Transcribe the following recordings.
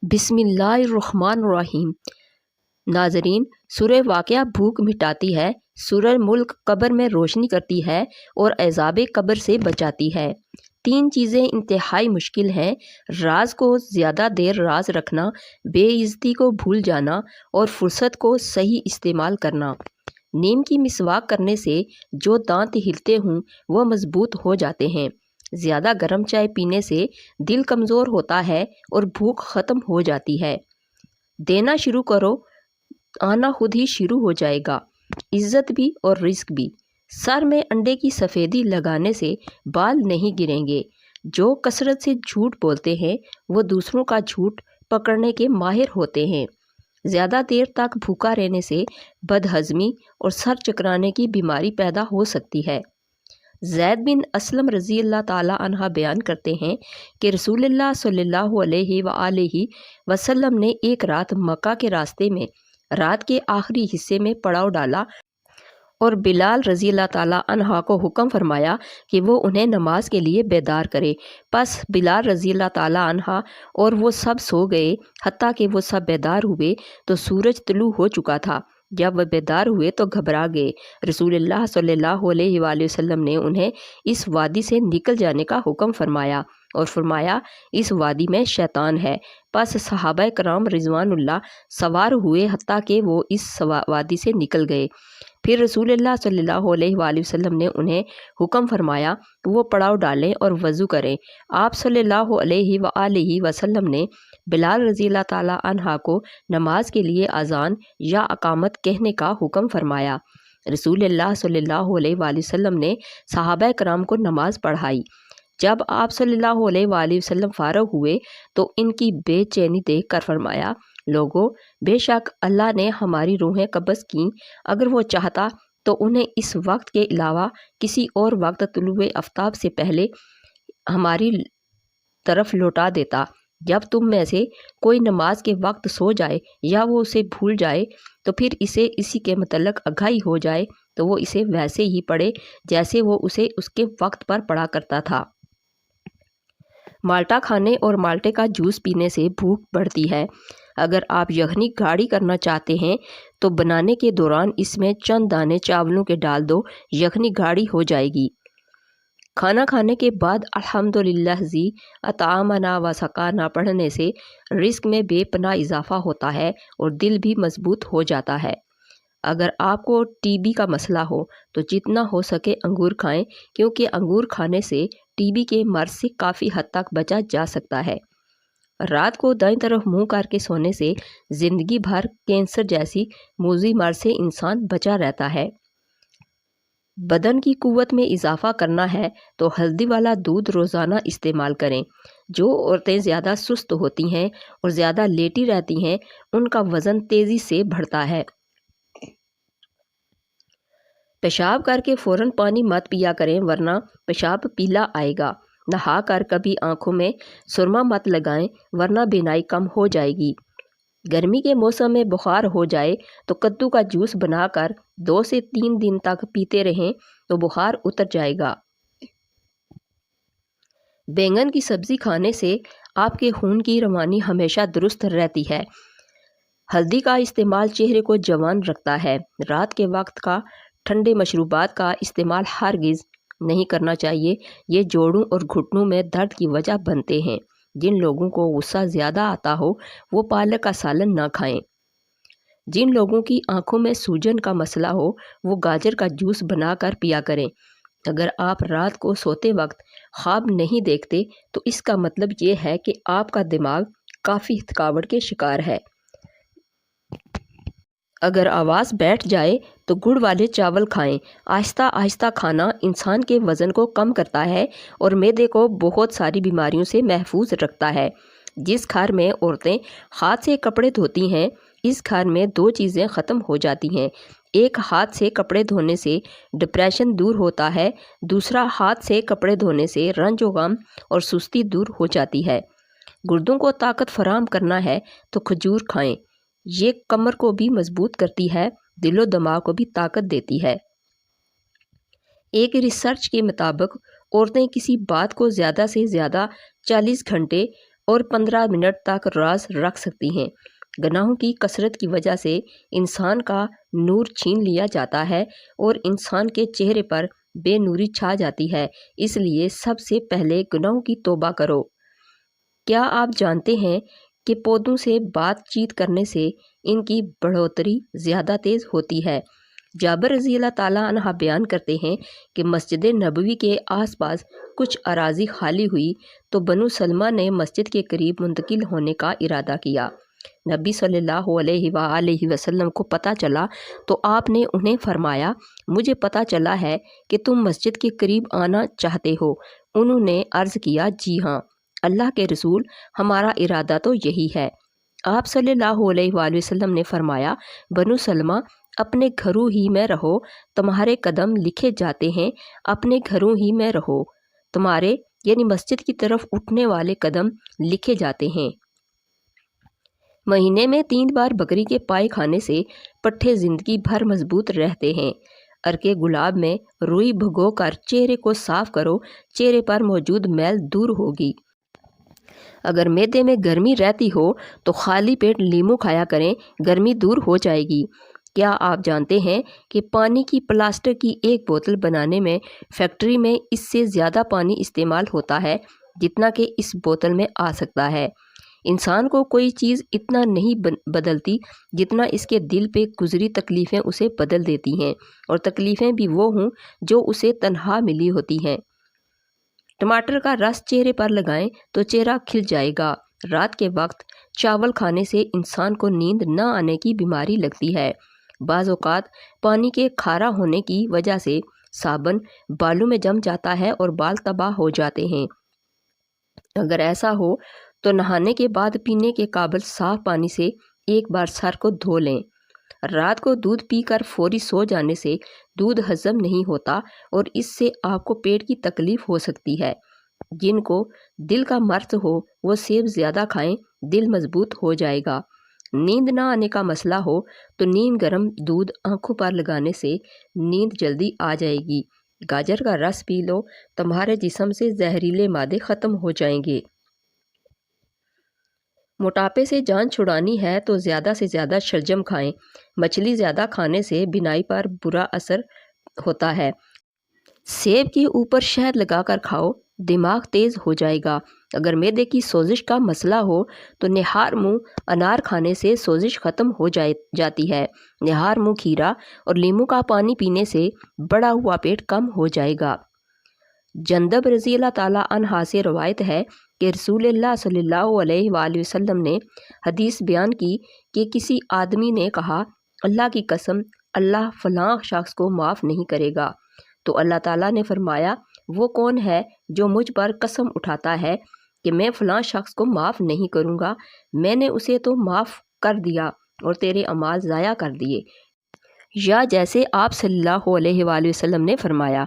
بسم اللہ الرحمن الرحیم۔ ناظرین، سورہ واقعہ بھوک مٹاتی ہے، سورہ ملک قبر میں روشنی کرتی ہے اور عذاب قبر سے بچاتی ہے۔ تین چیزیں انتہائی مشکل ہیں: راز کو زیادہ دیر راز رکھنا، بے عزتی کو بھول جانا اور فرصت کو صحیح استعمال کرنا۔ نیم کی مسواک کرنے سے جو دانت ہلتے ہوں وہ مضبوط ہو جاتے ہیں۔ زیادہ گرم چائے پینے سے دل کمزور ہوتا ہے اور بھوک ختم ہو جاتی ہے۔ دینا شروع کرو، آنا خود ہی شروع ہو جائے گا، عزت بھی اور رزق بھی۔ سر میں انڈے کی سفیدی لگانے سے بال نہیں گریں گے۔ جو کثرت سے جھوٹ بولتے ہیں وہ دوسروں کا جھوٹ پکڑنے کے ماہر ہوتے ہیں۔ زیادہ دیر تک بھوکا رہنے سے بدہضمی اور سر چکرانے کی بیماری پیدا ہو سکتی ہے۔ زید بن اسلم رضی اللہ تعالی عنہ بیان کرتے ہیں کہ رسول اللہ صلی اللہ علیہ وآلہ وسلم نے ایک رات مکہ کے راستے میں رات کے آخری حصے میں پڑاؤ ڈالا اور بلال رضی اللہ تعالی عنہ کو حکم فرمایا کہ وہ انہیں نماز کے لیے بیدار کرے۔ پس بلال رضی اللہ تعالی عنہ اور وہ سب سو گئے، حتیٰ کہ وہ سب بیدار ہوئے تو سورج طلوع ہو چکا تھا۔ جب وہ بیدار ہوئے تو گھبرا گئے۔ رسول اللہ صلی اللہ علیہ وآلہ وسلم نے انہیں اس وادی سے نکل جانے کا حکم فرمایا اور فرمایا اس وادی میں شیطان ہے۔ پس صحابہ کرام رضوان اللہ سوار ہوئے حتیٰ کہ وہ اس وادی سے نکل گئے۔ پھر رسول اللہ صلی اللہ علیہ وآلہ وسلم نے انہیں حکم فرمایا کہ وہ پڑاؤ ڈالیں اور وضو کریں۔ آپ صلی اللہ علیہ وآلہ وسلم نے بلال رضی اللہ تعالی عنہ کو نماز کے لیے اذان یا اقامت کہنے کا حکم فرمایا۔ رسول اللہ صلی اللہ علیہ وآلہ وسلم نے صحابہ کرام کو نماز پڑھائی۔ جب آپ صلی اللہ علیہ وآلہ وسلم فارغ ہوئے تو ان کی بے چینی دیکھ کر فرمایا، لوگو، بے شک اللہ نے ہماری روحیں قبض کیں، اگر وہ چاہتا تو انہیں اس وقت کے علاوہ کسی اور وقت طلوع آفتاب سے پہلے ہماری طرف لوٹا دیتا۔ جب تم میں سے کوئی نماز کے وقت سو جائے یا وہ اسے بھول جائے تو پھر اسے اسی کے متعلق آگاہی ہو جائے تو وہ اسے ویسے ہی پڑھے جیسے وہ اسے اس کے وقت پر پڑھا کرتا تھا۔ مالٹا کھانے اور مالٹے کا جوس پینے سے بھوک بڑھتی ہے۔ اگر آپ یخنی گاڑھی کرنا چاہتے ہیں تو بنانے کے دوران اس میں چند دانے چاولوں کے ڈال دو، یخنی گاڑھی ہو جائے گی۔ کھانا کھانے کے بعد الحمدللہ زی اطعمنا و سقانا پڑھنے سے رزق میں بے پناہ اضافہ ہوتا ہے اور دل بھی مضبوط ہو جاتا ہے۔ اگر آپ کو ٹی بی کا مسئلہ ہو تو جتنا ہو سکے انگور کھائیں، کیونکہ انگور کھانے سے ٹی بی کے مرض سے کافی حد تک بچا جا سکتا ہے۔ رات کو دائیں طرف منہ کر کے سونے سے زندگی بھر کینسر جیسی موذی مرض سے انسان بچا رہتا ہے۔ بدن کی قوت میں اضافہ کرنا ہے تو ہلدی والا دودھ روزانہ استعمال کریں۔ جو عورتیں زیادہ سست ہوتی ہیں اور زیادہ لیٹی رہتی ہیں ان کا وزن تیزی سے بڑھتا ہے۔ پیشاب کر کے فوراً پانی مت پیا کریں ورنہ پیشاب پیلا آئے گا۔ نہا کر کبھی آنکھوں میں سرما مت لگائیں ورنہ بینائی کم ہو جائے گی۔ گرمی کے موسم میں بخار ہو جائے تو کدو کا جوس بنا کر 2 سے 3 دن تک پیتے رہیں تو بخار اتر جائے گا۔ بینگن کی سبزی کھانے سے آپ کے خون کی روانی ہمیشہ درست رہتی ہے۔ ہلدی کا استعمال چہرے کو جوان رکھتا ہے۔ رات کے وقت کا ٹھنڈے مشروبات کا استعمال ہرگز نہیں کرنا چاہیے، یہ جوڑوں اور گھٹنوں میں درد کی وجہ بنتے ہیں۔ جن لوگوں کو غصہ زیادہ آتا ہو وہ پالک کا سالن نہ کھائیں۔ جن لوگوں کی آنکھوں میں سوجن کا مسئلہ ہو وہ گاجر کا جوس بنا کر پیا کریں۔ اگر آپ رات کو سوتے وقت خواب نہیں دیکھتے تو اس کا مطلب یہ ہے کہ آپ کا دماغ کافی تھکاوٹ کے شکار ہے۔ اگر آواز بیٹھ جائے تو گڑ والے چاول کھائیں۔ آہستہ آہستہ کھانا انسان کے وزن کو کم کرتا ہے اور معدے کو بہت ساری بیماریوں سے محفوظ رکھتا ہے۔ جس گھر میں عورتیں ہاتھ سے کپڑے دھوتی ہیں اس گھر میں 2 چیزیں ختم ہو جاتی ہیں: ایک، ہاتھ سے کپڑے دھونے سے ڈپریشن دور ہوتا ہے، دوسرا، ہاتھ سے کپڑے دھونے سے رنج و غم اور سستی دور ہو جاتی ہے۔ گردوں کو طاقت فراہم کرنا ہے تو کھجور کھائیں، یہ کمر کو بھی مضبوط کرتی ہے، دل و دماغ کو بھی طاقت دیتی ہے۔ ایک ریسرچ کے مطابق عورتیں کسی بات کو زیادہ سے زیادہ 40 گھنٹے اور 15 منٹ تک راز رکھ سکتی ہیں۔ گناہوں کی کثرت کی وجہ سے انسان کا نور چھین لیا جاتا ہے اور انسان کے چہرے پر بے نوری چھا جاتی ہے، اس لیے سب سے پہلے گناہوں کی توبہ کرو۔ کیا آپ جانتے ہیں کہ پودوں سے بات چیت کرنے سے ان کی بڑھوتری زیادہ تیز ہوتی ہے؟ جابر رضی اللہ تعالیٰ عنہ بیان کرتے ہیں کہ مسجد نبوی کے آس پاس کچھ اراضی خالی ہوئی تو بنو سلمہ نے مسجد کے قریب منتقل ہونے کا ارادہ کیا۔ نبی صلی اللہ علیہ وآلہ وسلم کو پتہ چلا تو آپ نے انہیں فرمایا، مجھے پتہ چلا ہے کہ تم مسجد کے قریب آنا چاہتے ہو۔ انہوں نے عرض کیا، جی ہاں اللہ کے رسول، ہمارا ارادہ تو یہی ہے۔ آپ صلی اللہ علیہ وآلہ وسلم نے فرمایا، بنو سلمہ اپنے گھروں ہی میں رہو، تمہارے قدم لکھے جاتے ہیں، اپنے گھروں ہی میں رہو، تمہارے یعنی مسجد کی طرف اٹھنے والے قدم لکھے جاتے ہیں۔ مہینے میں 3 بار بکری کے پائے کھانے سے پٹھے زندگی بھر مضبوط رہتے ہیں۔ عرق گلاب میں روئی بھگو کر چہرے کو صاف کرو، چہرے پر موجود میل دور ہوگی۔ اگر معدے میں گرمی رہتی ہو تو خالی پیٹ لیمو کھایا کریں، گرمی دور ہو جائے گی۔ کیا آپ جانتے ہیں کہ پانی کی پلاسٹر کی ایک بوتل بنانے میں فیکٹری میں اس سے زیادہ پانی استعمال ہوتا ہے جتنا کہ اس بوتل میں آ سکتا ہے؟ انسان کو کوئی چیز اتنا نہیں بدلتی جتنا اس کے دل پہ گزری تکلیفیں اسے بدل دیتی ہیں، اور تکلیفیں بھی وہ ہوں جو اسے تنہا ملی ہوتی ہیں۔ ٹماٹر کا رس چہرے پر لگائیں تو چہرہ کھل جائے گا۔ رات کے وقت چاول کھانے سے انسان کو نیند نہ آنے کی بیماری لگتی ہے۔ بعض اوقات پانی کے کھارا ہونے کی وجہ سے صابن بالوں میں جم جاتا ہے اور بال تباہ ہو جاتے ہیں۔ اگر ایسا ہو تو نہانے کے بعد پینے کے قابل صاف پانی سے ایک بار سر کو دھو لیں۔ رات کو دودھ پی کر فوری سو جانے سے دودھ ہضم نہیں ہوتا اور اس سے آپ کو پیٹ کی تکلیف ہو سکتی ہے۔ جن کو دل کا مرض ہو وہ سیب زیادہ کھائیں، دل مضبوط ہو جائے گا۔ نیند نہ آنے کا مسئلہ ہو تو نیم گرم دودھ آنکھوں پر لگانے سے نیند جلدی آ جائے گی۔ گاجر کا رس پی لو، تمہارے جسم سے زہریلے مادے ختم ہو جائیں گے۔ موٹاپے سے جان چھڑانی ہے تو زیادہ سے زیادہ شلجم کھائیں۔ مچھلی زیادہ کھانے سے بینائی پر برا اثر ہوتا ہے۔ سیب کے اوپر شہد لگا کر کھاؤ، دماغ تیز ہو جائے گا۔ اگر معدے کی سوزش کا مسئلہ ہو تو نہار منہ انار کھانے سے سوزش ختم ہو جاتی ہے۔ نہار منہ کھیرا اور لیمو کا پانی پینے سے بڑا ہوا پیٹ کم ہو جائے گا۔ جندب رضی اللہ تعالیٰ عنہ سے روایت ہے کہ رسول اللہ صلی اللہ علیہ وآلہ وسلم نے حدیث بیان کی کہ کسی آدمی نے کہا، اللہ کی قسم اللہ فلاں شخص کو معاف نہیں کرے گا۔ تو اللہ تعالیٰ نے فرمایا، وہ کون ہے جو مجھ پر قسم اٹھاتا ہے کہ میں فلاں شخص کو معاف نہیں کروں گا؟ میں نے اسے تو معاف کر دیا اور تیرے اعمال ضائع کر دیے۔ یا جیسے آپ صلی اللہ علیہ وآلہ وسلم نے فرمایا،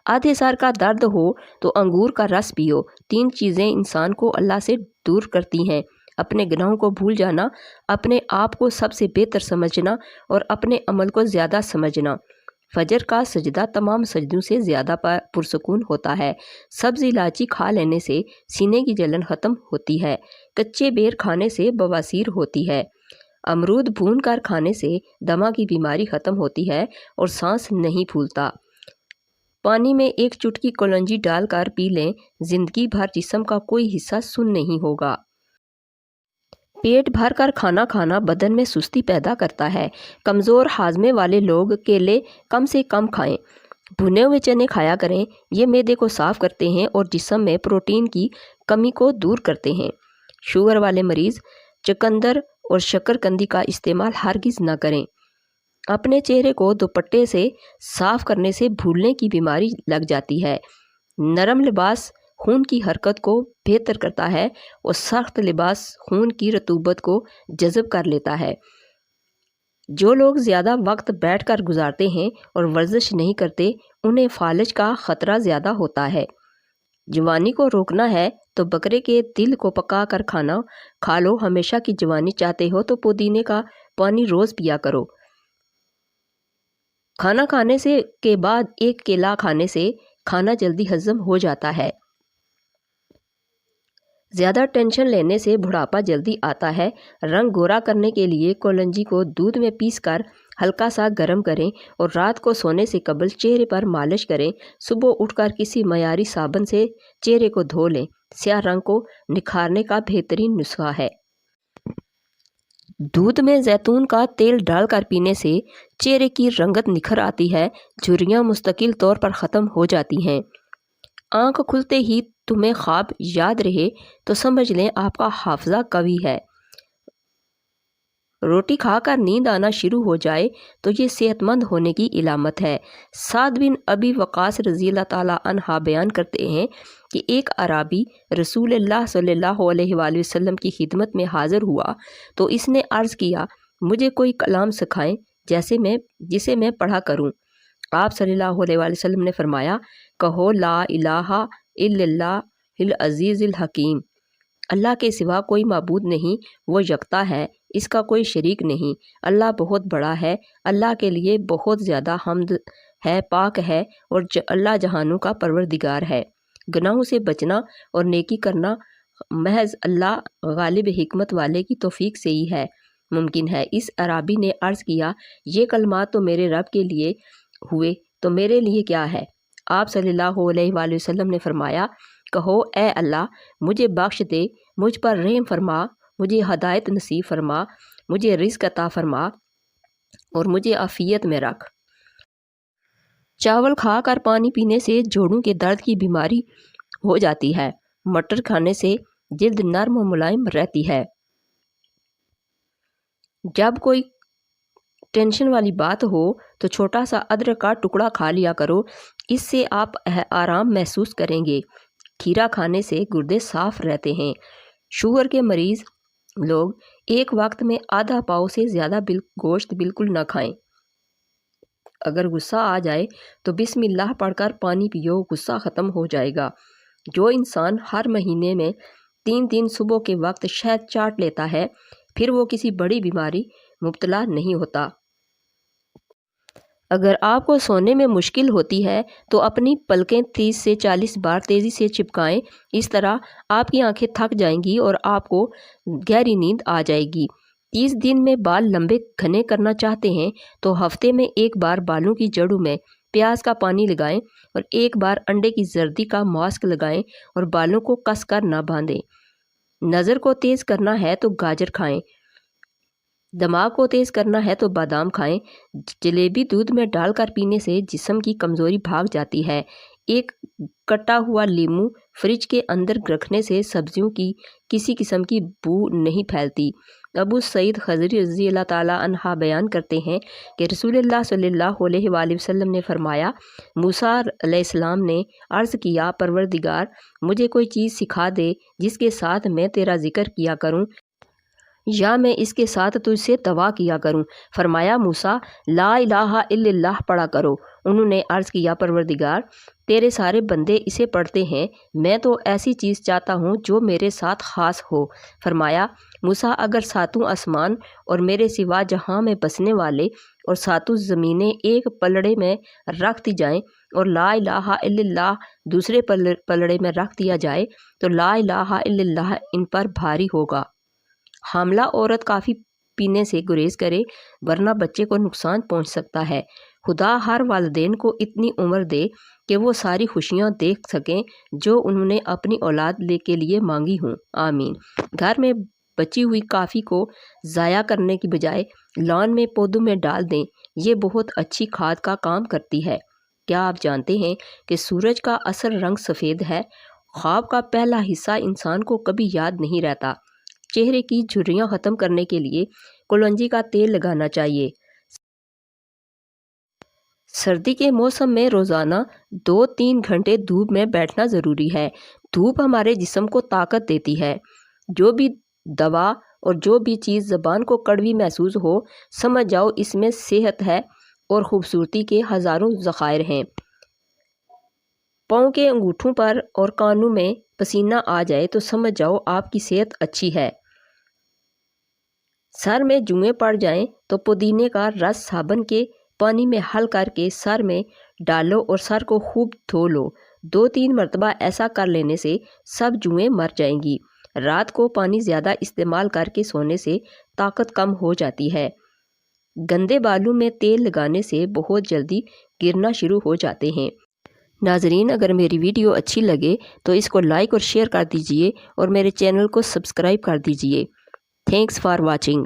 آدھے سر کا درد ہو تو انگور کا رس پیو۔ 3 چیزیں انسان کو اللہ سے دور کرتی ہیں: اپنے گناہوں کو بھول جانا، اپنے آپ کو سب سے بہتر سمجھنا اور اپنے عمل کو زیادہ سمجھنا۔ فجر کا سجدہ تمام سجدوں سے زیادہ پرسکون ہوتا ہے۔ سبز الائچی کھا لینے سے سینے کی جلن ختم ہوتی ہے۔ کچے بیر کھانے سے بواسیر ہوتی ہے۔ امرود بھون کر کھانے سے دمہ کی بیماری ختم ہوتی ہے اور سانس نہیں پھولتا۔ پانی میں 1 چٹکی کلونجی ڈال کر پی لیں، زندگی بھر جسم کا کوئی حصہ سن نہیں ہوگا۔ پیٹ بھر کر کھانا کھانا بدن میں سستی پیدا کرتا ہے۔ کمزور ہاضمے والے لوگ کیلے کم سے کم کھائیں۔ بھنے ہوئے چنے کھایا کریں، یہ معدے کو صاف کرتے ہیں اور جسم میں پروٹین کی کمی کو دور کرتے ہیں۔ شوگر والے مریض چقندر اور شکرقندی کا استعمال ہرگز نہ کریں۔ اپنے چہرے کو دوپٹے سے صاف کرنے سے بھولنے کی بیماری لگ جاتی ہے۔ نرم لباس خون کی حرکت کو بہتر کرتا ہے اور سخت لباس خون کی رطوبت کو جذب کر لیتا ہے۔ جو لوگ زیادہ وقت بیٹھ کر گزارتے ہیں اور ورزش نہیں کرتے، انہیں فالج کا خطرہ زیادہ ہوتا ہے۔ جوانی کو روکنا ہے تو بکرے کے دل کو پکا کر کھانا کھا لو۔ ہمیشہ کی جوانی چاہتے ہو تو پودینے کا پانی روز پیا کرو۔ کھانا کھانے کے بعد 1 کیلا کھانے سے کھانا جلدی ہضم ہو جاتا ہے۔ زیادہ ٹینشن لینے سے بڑھاپا جلدی آتا ہے۔ رنگ گورا کرنے کے لیے کولونجی کو دودھ میں پیس کر ہلکا سا گرم کریں اور رات کو سونے سے قبل چہرے پر مالش کریں۔ صبح اٹھ کر کسی معیاری صابن سے چہرے کو دھو لیں۔ سیاہ رنگ کو نکھارنے کا بہترین نسخہ ہے۔ دودھ میں زیتون کا تیل ڈال کر پینے سے چہرے کی رنگت نکھر آتی ہے، جھریاں مستقل طور پر ختم ہو جاتی ہیں۔ آنکھ کھلتے ہی تمہیں خواب یاد رہے تو سمجھ لیں آپ کا حافظہ قوی ہے۔ روٹی کھا کر نیند آنا شروع ہو جائے تو یہ صحت مند ہونے کی علامت ہے۔ سعد بن ابی وقاص رضی اللہ تعالیٰ عنہ بیان کرتے ہیں کہ ایک اعرابی رسول اللہ صلی اللہ علیہ وآلہ وسلم کی خدمت میں حاضر ہوا تو اس نے عرض کیا، مجھے کوئی کلام سکھائیں جسے میں پڑھا کروں۔ آپ صلی اللہ علیہ وآلہ وسلم نے فرمایا، کہو لا الہ الا اللہ العزیز الحکیم، اللہ کے سوا کوئی معبود نہیں، وہ یکتا ہے، اس کا کوئی شریک نہیں، اللہ بہت بڑا ہے، اللہ کے لیے بہت زیادہ حمد ہے، پاک ہے اور اللہ جہانوں کا پروردگار ہے۔ گناہوں سے بچنا اور نیکی کرنا محض اللہ غالب حکمت والے کی توفیق سے ہی ہے ممکن ہے۔ اس عرابی نے عرض کیا، یہ کلمات تو میرے رب کے لیے ہوئے، تو میرے لیے کیا ہے؟ آپ صلی اللہ علیہ وآلہ وسلم نے فرمایا، کہو اے اللہ مجھے بخش دے، مجھ پر رحم فرما، مجھے ہدایت نصیب فرما، مجھے رزق عطا فرما اور مجھے عافیت میں رکھ۔ چاول کھا کر پانی پینے سے جوڑوں کے درد کی بیماری ہو جاتی ہے۔ مٹر کھانے سے جلد نرم و ملائم رہتی ہے۔ جب کوئی ٹینشن والی بات ہو تو چھوٹا سا ادرک کا ٹکڑا کھا لیا کرو، اس سے آپ آرام محسوس کریں گے۔ کھیرا کھانے سے گردے صاف رہتے ہیں۔ شوگر کے مریض لوگ ایک وقت میں آدھا پاؤ سے زیادہ گوشت بالکل نہ کھائیں۔ اگر غصہ آ جائے تو بسم اللہ پڑھ کر پانی پیو، غصہ ختم ہو جائے گا۔ جو انسان ہر مہینے میں 3 دن صبح کے وقت شہد چاٹ لیتا ہے پھر وہ کسی بڑی بیماری مبتلا نہیں ہوتا۔ اگر آپ کو سونے میں مشکل ہوتی ہے تو اپنی پلکیں 30 سے 40 بار تیزی سے چپکائیں، اس طرح آپ کی آنکھیں تھک جائیں گی اور آپ کو گہری نیند آ جائے گی۔ 30 دن میں بال لمبے گھنے کرنا چاہتے ہیں تو ہفتے میں ایک بار بالوں کی جڑوں میں پیاز کا پانی لگائیں اور ایک بار انڈے کی زردی کا ماسک لگائیں اور بالوں کو کس کر نہ باندھیں۔ نظر کو تیز کرنا ہے تو گاجر کھائیں، دماغ کو تیز کرنا ہے تو بادام کھائیں۔ جلیبی دودھ میں ڈال کر پینے سے جسم کی کمزوری بھاگ جاتی ہے۔ ایک کٹا ہوا لیمو فریج کے اندر رکھنے سے سبزیوں کی کسی قسم کی بو نہیں پھیلتی۔ ابو سعید خدری رضی اللہ تعالیٰ عنہ بیان کرتے ہیں کہ رسول اللہ صلی اللہ علیہ وآلہ وسلم نے فرمایا، موسیٰ علیہ السلام نے عرض کیا، پروردگار مجھے کوئی چیز سکھا دے جس کے ساتھ میں تیرا ذکر کیا کروں یا میں اس کے ساتھ تجھ سے دعا کیا کروں۔ فرمایا، موسیٰ لا الہ الا اللہ پڑھا کرو۔ انہوں نے عرض کیا، پروردگار تیرے سارے بندے اسے پڑھتے ہیں، میں تو ایسی چیز چاہتا ہوں جو میرے ساتھ خاص ہو۔ فرمایا، موسیٰ اگر ساتوں آسمان اور میرے سوا جہاں میں بسنے والے اور ساتوں زمینیں ایک پلڑے میں رکھ دی جائیں اور لا الہ الا اللہ دوسرے پلڑے میں رکھ دیا جائے تو لا الہ الا اللہ ان پر بھاری ہوگا۔ حاملہ عورت کافی پینے سے گریز کرے ورنہ بچے کو نقصان پہنچ سکتا ہے۔ خدا ہر والدین کو اتنی عمر دے کہ وہ ساری خوشیاں دیکھ سکیں جو انہوں نے اپنی اولاد کے لیے مانگی ہوں، آمین۔ گھر میں بچی ہوئی کافی کو ضائع کرنے کی بجائے لان میں پودوں میں ڈال دیں، یہ بہت اچھی کھاد کا کام کرتی ہے۔ کیا آپ جانتے ہیں کہ سورج کا اصل رنگ سفید ہے؟ خواب کا پہلا حصہ انسان کو کبھی یاد نہیں رہتا۔ چہرے کی جھریاں ختم کرنے کے لیے کولونجی کا تیل لگانا چاہیے۔ سردی کے موسم میں روزانہ 2-3 گھنٹے دھوپ میں بیٹھنا ضروری ہے۔ دھوپ ہمارے جسم کو طاقت دیتی ہے۔ جو بھی دوا اور جو بھی چیز زبان کو کڑوی محسوس ہو، سمجھ جاؤ اس میں صحت ہے اور خوبصورتی کے ہزاروں ذخائر ہیں۔ پاؤں کے انگوٹھوں پر اور کانوں میں پسینہ آ جائے تو سمجھ جاؤ آپ کی صحت اچھی ہے۔ سر میں جوئیں پڑ جائیں تو پودینے کا رس صابن کے پانی میں حل کر کے سر میں ڈالو اور سر کو خوب دھو لو۔ 2-3 مرتبہ ایسا کر لینے سے سب جوئیں مر جائیں گی۔ رات کو پانی زیادہ استعمال کر کے سونے سے طاقت کم ہو جاتی ہے۔ گندے بالوں میں تیل لگانے سے بہت جلدی گرنا شروع ہو جاتے ہیں۔ ناظرین، اگر میری ویڈیو اچھی لگے تو اس کو لائک اور شیئر کر دیجئے اور میرے چینل کو سبسکرائب کر دیجئے۔ Thanks for watching.